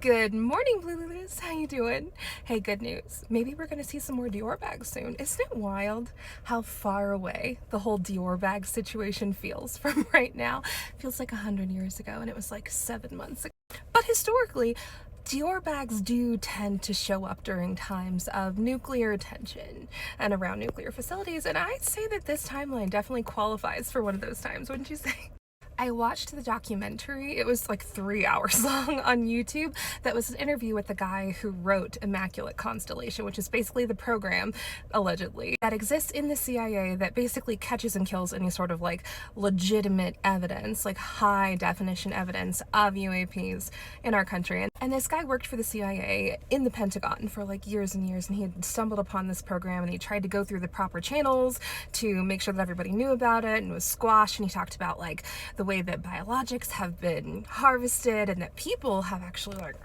Good morning, Blues. How you doing? Hey, good news. Maybe we're gonna see some more Dior bags soon. Isn't it wild how far away the whole Dior bag situation feels from right now? Feels like 100 years ago, and it was like 7 months ago. But historically, Dior bags do tend to show up during times of nuclear tension and around nuclear facilities, and I'd say that this timeline definitely qualifies for one of those times, wouldn't you say? I watched the documentary. It was like 3 hours long on YouTube. That was an interview with the guy who wrote Immaculate Constellation, which is basically the program, allegedly, that exists in the CIA that basically catches and kills any sort of like legitimate evidence, like high definition evidence of UAPs in our country. And this guy worked for the CIA in the Pentagon for like years and years, and he had stumbled upon this program and he tried to go through the proper channels to make sure that everybody knew about it, and was squashed. And he talked about like the way that biologics have been harvested and that people have actually like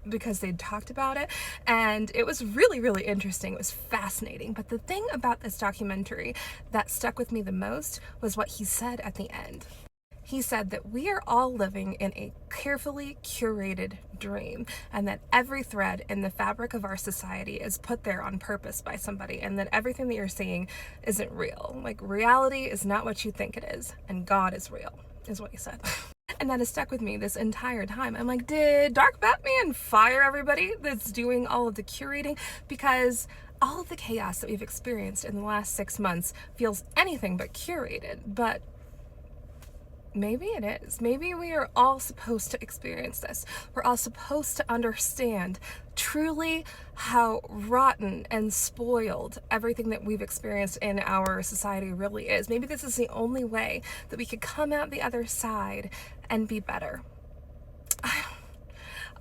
because they'd talked about it. And it was really, really interesting. It was fascinating. But the thing about this documentary that stuck with me the most was what he said at the end. He said that we are all living in a carefully curated dream, and that every thread in the fabric of our society is put there on purpose by somebody, and that everything that you're seeing isn't real. Like, reality is not what you think it is, and God is real, is what he said. And that has stuck with me this entire time. I'm like, did Dark Batman fire everybody that's doing all of the curating? Because all of the chaos that we've experienced in the last 6 months feels anything but curated. But maybe it is. Maybe we are all supposed to experience this. We're all supposed to understand truly how rotten and spoiled everything that we've experienced in our society really is. Maybe this is the only way that we could come out the other side and be better.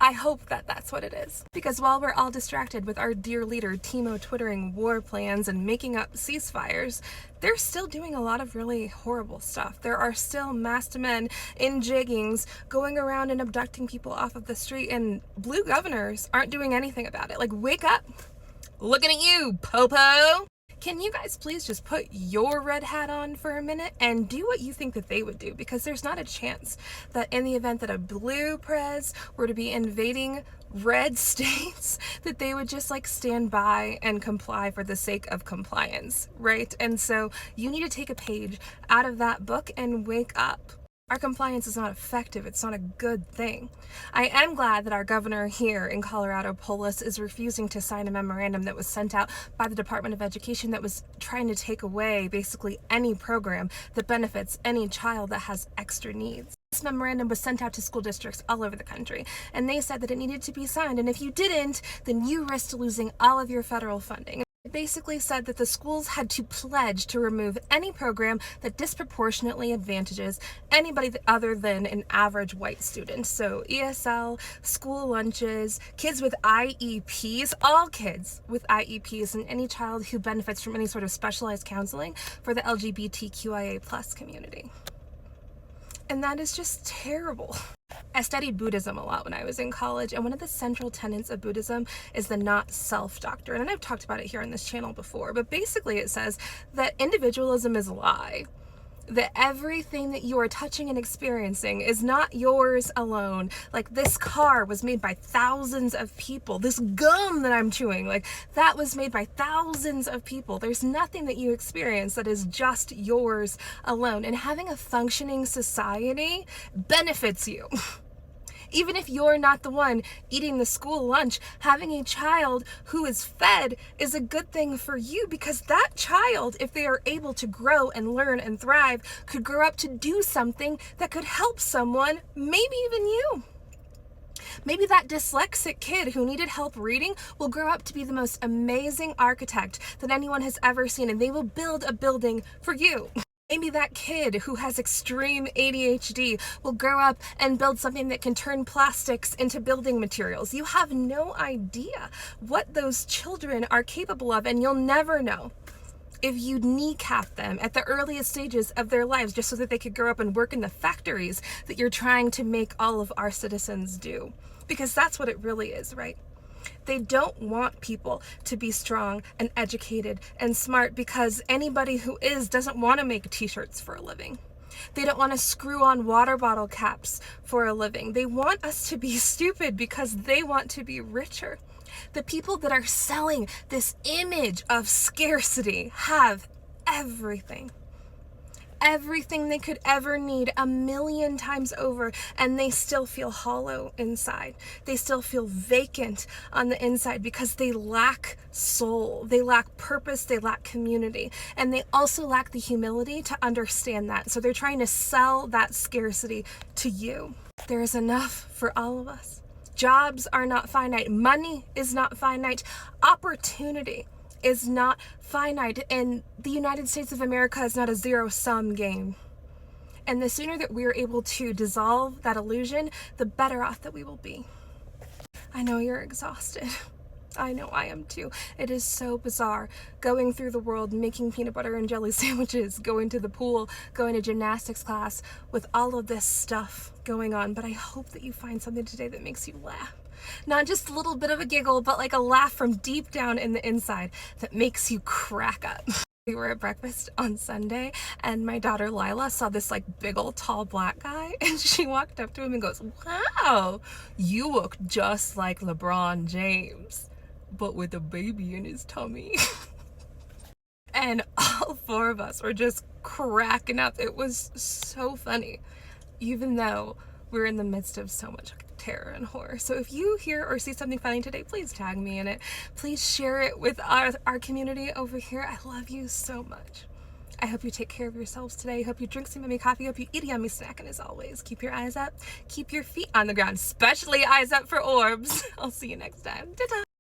I hope that that's what it is. Because while we're all distracted with our dear leader Timo twittering war plans and making up ceasefires, they're still doing a lot of really horrible stuff. There are still masked men in jeggings going around and abducting people off of the street, and blue governors aren't doing anything about it. Like, wake up! Looking at you, Popo! Can you guys please just put your red hat on for a minute and do what you think that they would do? Because there's not a chance that in the event that a blue prez were to be invading red states, that they would just like stand by and comply for the sake of compliance, right? And so you need to take a page out of that book and wake up. Our compliance is not effective. It's not a good thing. I am glad that our governor here in Colorado, Polis, is refusing to sign a memorandum that was sent out by the Department of Education that was trying to take away basically any program that benefits any child that has extra needs. This memorandum was sent out to school districts all over the country, and they said that it needed to be signed, and if you didn't, then you risked losing all of your federal funding. It basically said that the schools had to pledge to remove any program that disproportionately advantages anybody other than an average white student. So ESL, school lunches, kids with IEPs, all kids with IEPs, and any child who benefits from any sort of specialized counseling for the LGBTQIA+ community. And that is just terrible. I studied Buddhism a lot when I was in college, and one of the central tenets of Buddhism is the not self doctrine. And I've talked about it here on this channel before, but basically it says that individualism is a lie. That everything that you are touching and experiencing is not yours alone. Like, this car was made by thousands of people. This gum that I'm chewing, like, that was made by thousands of people. There's nothing that you experience that is just yours alone. And having a functioning society benefits you. Even if you're not the one eating the school lunch, having a child who is fed is a good thing for you, because that child, if they are able to grow and learn and thrive, could grow up to do something that could help someone, maybe even you. Maybe that dyslexic kid who needed help reading will grow up to be the most amazing architect that anyone has ever seen, and they will build a building for you. Maybe that kid who has extreme ADHD will grow up and build something that can turn plastics into building materials. You have no idea what those children are capable of, and you'll never know if you kneecap them at the earliest stages of their lives just so that they could grow up and work in the factories that you're trying to make all of our citizens do. Because that's what it really is, right? They don't want people to be strong and educated and smart, because anybody who is doesn't want to make t-shirts for a living. They don't want to screw on water bottle caps for a living. They want us to be stupid because they want to be richer. The people that are selling this image of scarcity have everything. Everything they could ever need 1,000,000 times over, and they still feel hollow inside. They still feel vacant on the inside because they lack soul, they lack purpose, they lack community, and they also lack the humility to understand that. So they're trying to sell that scarcity to you. There is enough for all of us. Jobs are not finite. Money is not finite. Opportunity is not finite, and the United States of America is not a zero-sum game. And the sooner that we are able to dissolve that illusion, the better off that we will be. I know you're exhausted. I know I am too. It is so bizarre going through the world, making peanut butter and jelly sandwiches, going to the pool, going to gymnastics class with all of this stuff going on. But I hope that you find something today that makes you laugh. Not just a little bit of a giggle, but like a laugh from deep down in the inside that makes you crack up. We were at breakfast on Sunday, and my daughter Lila saw this like big old tall black guy, and she walked up to him and goes, "Wow, you look just like LeBron James, but with a baby in his tummy." And all four of us were just cracking up. It was so funny, even though we're in the midst of so much terror and horror. So if you hear or see something funny today, please tag me in it. Please share it with our community over here. I love you so much. I hope you take care of yourselves today. I hope you drink some yummy coffee. I hope you eat a yummy snack. And as always, keep your eyes up. Keep your feet on the ground, especially eyes up for orbs. I'll see you next time. Ta-ta.